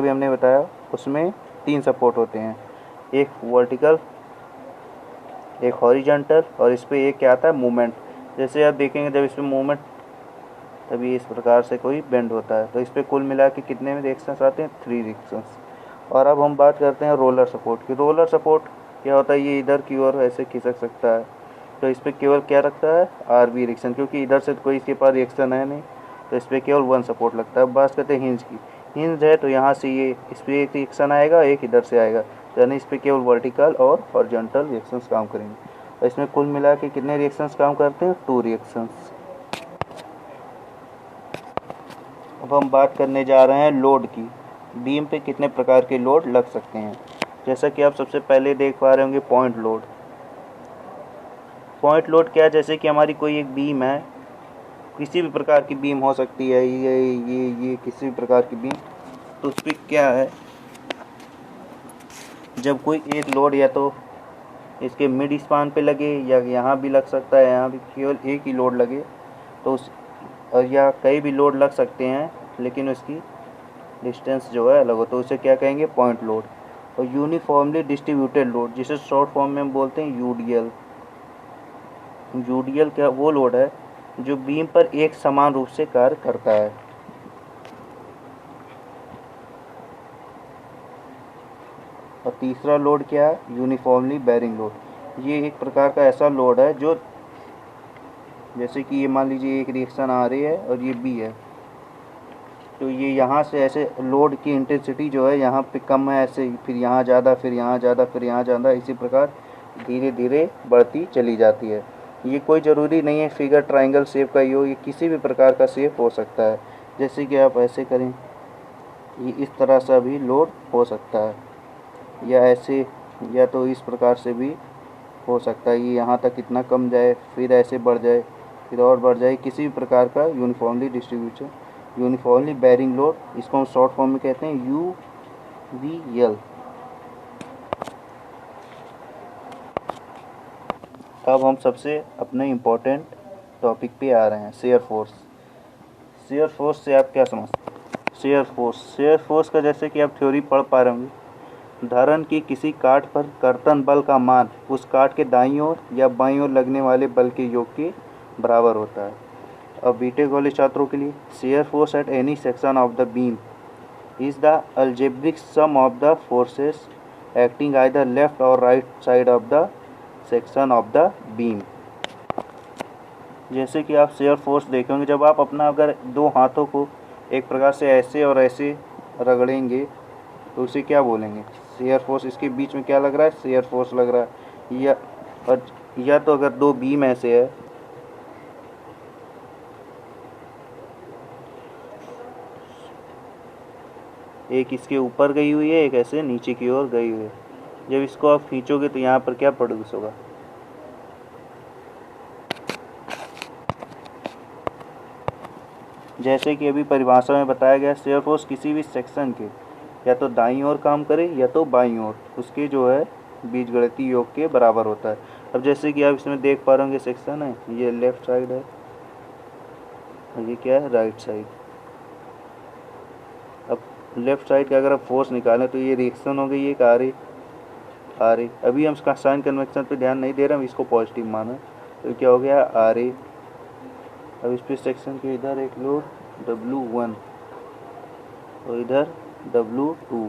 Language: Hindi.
भी हमने बताया उसमें 3 सपोर्ट होते हैं, एक वर्टिकल, एक हॉरिजॉन्टल और इस पे एक क्या आता है मूवमेंट। जैसे आप देखेंगे जब इस पर मूवमेंट तभी इस प्रकार से कोई बेंड होता है। तो इस पर कुल मिला के कितने में रिएक्शंस आते हैं, 3 रिएक्शंस। और अब हम बात करते हैं रोलर सपोर्ट की। रोलर सपोर्ट क्या होता है, ये इधर की ओर ऐसे खिसक सकता है, तो इस पर केवल क्या रखता है, आर बी रिएक्शन, क्योंकि इधर से कोई इसके पास रिएक्शन है नहीं, तो इस पर केवल 1 सपोर्ट लगता है। अब बात करते हैं हिंज की। हिंज है तो यहाँ से ये इस पर एक रिएक्शन आएगा, एक इधर से आएगा, तो यानी इस पर केवल वर्टिकल और हॉरिजॉन्टल रिएक्शंस काम करेंगे। और इसमें कुल मिला के कितने रिएक्शंस काम करते हैं, 2 रिएक्शंस। अब हम बात करने जा रहे हैं लोड की। बीम पे कितने प्रकार के लोड लग सकते हैं। जैसा कि आप सबसे पहले देख पा रहे होंगे पॉइंट लोड। पॉइंट लोड क्या है, जैसे कि हमारी कोई एक बीम है, किसी भी प्रकार की बीम हो सकती है, ये किसी भी प्रकार की बीम, तो उस पर क्या है, जब कोई एक लोड या तो इसके मिड स्पान पे लगे या यहाँ भी लग सकता है, यहाँ भी केवल एक ही लोड लगे, तो उस और या कई भी लोड लग सकते हैं लेकिन उसकी डिस्टेंस जो है अलग हो, तो उसे क्या कहेंगे, पॉइंट लोड। और यूनिफॉर्मली डिस्ट्रीब्यूटेड लोड, जिसे शॉर्ट फॉर्म में हम बोलते हैं यूडीएल। यूडीएल क्या, वो लोड है जो बीम पर एक समान रूप से कार्य करता है। और तीसरा लोड क्या है, यूनिफॉर्मली बेरिंग लोड। ये एक प्रकार का ऐसा लोड है जो, जैसे कि ये मान लीजिए एक रिएक्शन आ रही है और ये बी है, तो ये यहाँ से ऐसे लोड की इंटेंसिटी जो है यहाँ पे कम है, ऐसे फिर यहाँ ज़्यादा, फिर यहाँ ज़्यादा, फिर यहाँ ज़्यादा, इसी प्रकार धीरे धीरे बढ़ती चली जाती है। ये कोई ज़रूरी नहीं है फिगर ट्रायंगल शेप का ही हो, ये किसी भी प्रकार का शेप हो सकता है। जैसे कि आप ऐसे करें, ये इस तरह से भी लोड हो सकता है, या ऐसे, या तो इस प्रकार से भी हो सकता है, ये यहाँ तक इतना कम जाए, फिर ऐसे बढ़ जाए, फिर और बढ़ जाए, किसी भी प्रकार का uniformly distribution, uniformly bearing load, इसको हम शॉर्ट फॉर्म में कहते हैं यूवीएल। अब हम सबसे अपने इम्पोर्टेंट टॉपिक पे आ रहे हैं, शेयर फोर्स। शेयर फोर्स से आप क्या समझते हैं। शेयर फोर्स का जैसे कि आप थ्योरी पढ़ पा रहे होंगे, धारण की किसी काट पर कर्तन बल का मान उस काट के दाईं ओर या बाईं ओर लगने वाले बल के योग के बराबर होता है। अब बीटेक वाले छात्रों के लिए, shear force at any section of the beam is the algebraic sum of the forces acting either left और right side of the section of the beam. जैसे कि आप शेयर फोर्स देखेंगे, जब आप अपना अगर 2 हाथों को एक प्रकार से ऐसे और ऐसे रगड़ेंगे तो उसे क्या बोलेंगे, शेयर फोर्स। इसके बीच में क्या लग रहा है, शेयर फोर्स लग रहा है। या तो अगर 2 बीम ऐसे है, एक इसके ऊपर गई हुई है, एक ऐसे नीचे की ओर गई हुई है, जब इसको आप खींचोगे तो यहाँ पर क्या प्रोड्यूस होगा, जैसे कि अभी परिभाषा में बताया गया, शेयर फोर्स किसी भी सेक्शन के या तो दाईं ओर काम करे या तो बाईं ओर, उसके जो है बीजगणितीय योग के बराबर होता है। अब जैसे कि आप इसमें देख पा रहे होंगे, सेक्शन है, ये लेफ्ट साइड है और ये क्या है, राइट साइड। अब लेफ्ट साइड का अगर आप फोर्स निकालें तो ये रिएक्शन हो गई एक आ रही। अभी हम इसका साइन कन्वेक्शन पे ध्यान नहीं दे रहे, हम इसको पॉजिटिव माना, तो क्या हो गया, आ रही। अब इस पे सेक्शन के इधर एक लोड W1 और इधर W2,